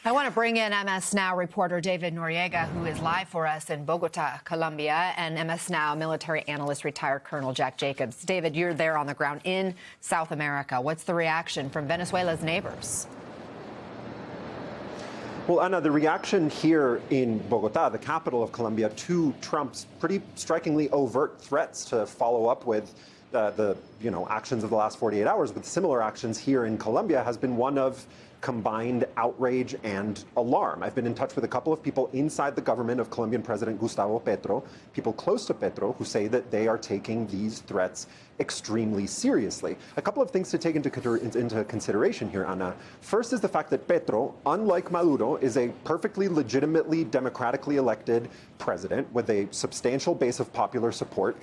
I want to bring in MS Now reporter David Noriega, who is live for us in Bogota, Colombia, and MS Now military analyst, retired Colonel Jack Jacobs. David, you're there on the ground in South America. What's the reaction from Venezuela's neighbors? Well, Anna, the reaction here in Bogota, the capital of Colombia, to Trump's pretty strikingly overt threats to follow up with the actions of the last 48 hours with similar actions here in Colombia has been one of combined outrage and alarm. I've been in touch with a couple of people inside the government of Colombian President Gustavo Petro, people close to Petro, who say that they are taking these threats extremely seriously. A couple of things to take into consideration here, Ana. First is the fact that Petro, unlike Maduro, is a perfectly legitimately democratically elected president with a substantial base of popular support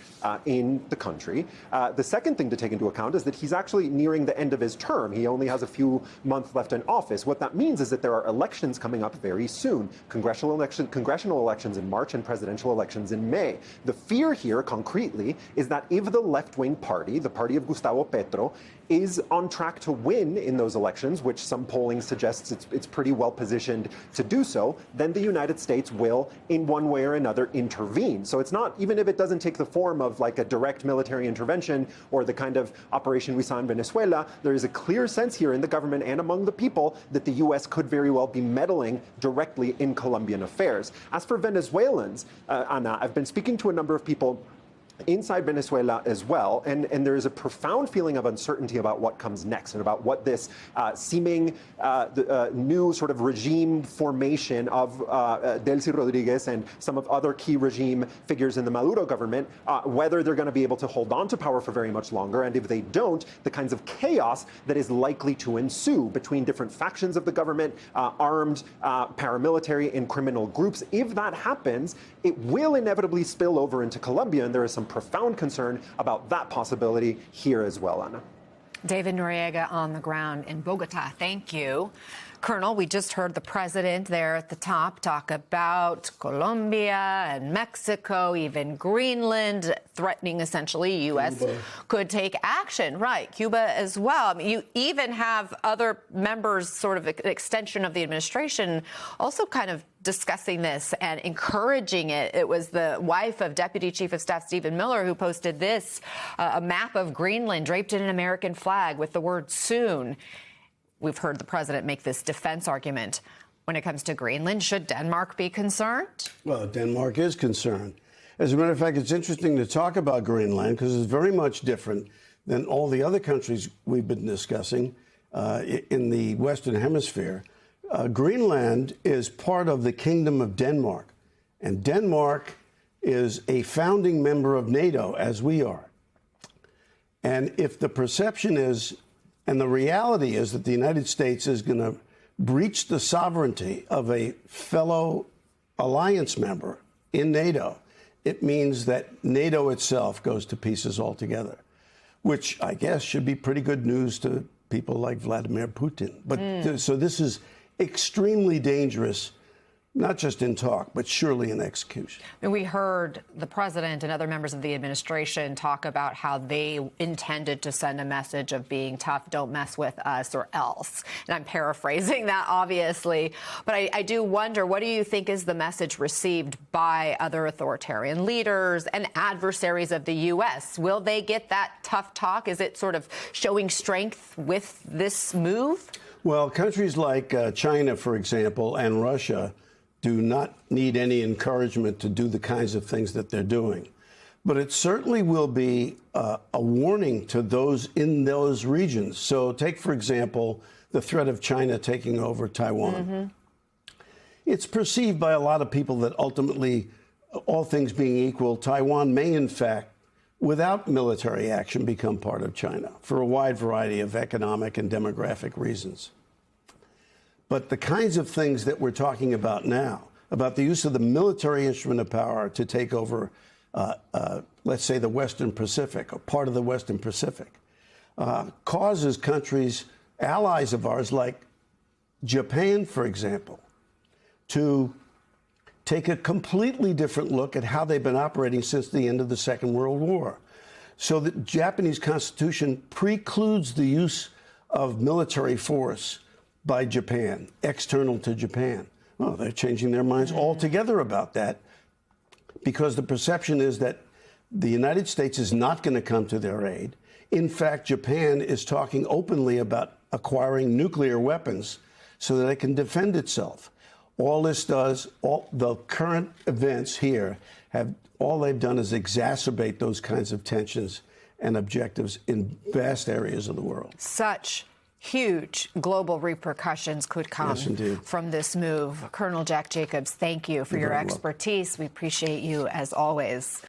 in the country. The second thing to take into account is that he's actually nearing the end of his term. He only has a few months left in office. What that means is that there are elections coming up very soon, congressional elections in March and presidential elections in May. The fear here, concretely, is that if the left-wing party, the party of Gustavo Petro, is on track to win in those elections, which some polling suggests it's pretty well positioned to do so, then the United States will, in one way or another, intervene. So it's not, even if it doesn't take the form of like a direct military intervention or the kind of operation we saw in Venezuela, there is a clear sense here in the government and among the people that the U.S. could very well be meddling directly in Colombian affairs. As for Venezuelans, Ana, I've been speaking to a number of people inside Venezuela as well, and there is a profound feeling of uncertainty about what comes next and about what this seeming new sort of regime formation of Delcy Rodriguez and some of other key regime figures in the Maduro government, whether they're going to be able to hold on to power for very much longer, and if they don't, the kinds of chaos that is likely to ensue between different factions of the government, armed paramilitary and criminal groups. If that happens, it will inevitably spill over into Colombia, and there is some profound concern about that possibility here as well, Anna. David Noriega on the ground in Bogota. Thank you. Colonel, we just heard the president there at the top talk about Colombia and Mexico, even Greenland, threatening essentially U.S. Cuba could take action. Right, Cuba as well. I mean, you even have other members, sort of an extension of the administration, also kind of discussing this and encouraging it. It was the wife of Deputy Chief of Staff Stephen Miller who posted this, a map of Greenland draped in an American flag with the word soon. We've heard the president make this defense argument. When it comes to Greenland, should Denmark be concerned? Well, Denmark is concerned. As a matter of fact, it's interesting to talk about Greenland because it's very much different than all the other countries we've been discussing in the Western Hemisphere. Greenland is part of the Kingdom of Denmark, and Denmark is a founding member of NATO, as we are. And if the perception is, and the reality is, that the United States is going to breach the sovereignty of a fellow alliance member in NATO, it means that NATO itself goes to pieces altogether, which I guess should be pretty good news to people like Vladimir Putin. But so this is extremely dangerous, not just in talk, but surely in execution. And we heard the president and other members of the administration talk about how they intended to send a message of being tough, don't mess with us or else. And I'm paraphrasing that, obviously. But I do wonder, what do you think is the message received by other authoritarian leaders and adversaries of the U.S.? Will they get that tough talk? Is it sort of showing strength with this move? Well, countries like China, for example, and Russia do not need any encouragement to do the kinds of things that they're doing. But it certainly will be a warning to those in those regions. So take, for example, the threat of China taking over Taiwan. Mm-hmm. It's perceived by a lot of people that ultimately, all things being equal, Taiwan may, in fact, without military action, become part of China for a wide variety of economic and demographic reasons. But the kinds of things that we're talking about now, about the use of the military instrument of power to take over, let's say, the Western Pacific or part of the Western Pacific, causes countries, allies of ours like Japan, for example, to take a completely different look at how they've been operating since the end of the Second World War. So the Japanese Constitution precludes the use of military force by Japan, external to Japan. Well, they're changing their minds altogether about that, because the perception is that the United States is not going to come to their aid. In fact, Japan is talking openly about acquiring nuclear weapons so that it can defend itself. All this does, all the current events here all they've done is exacerbate those kinds of tensions and objectives in vast areas of the world. Such huge global repercussions could come from this move. Colonel Jack Jacobs, thank you for your expertise. We appreciate you as always.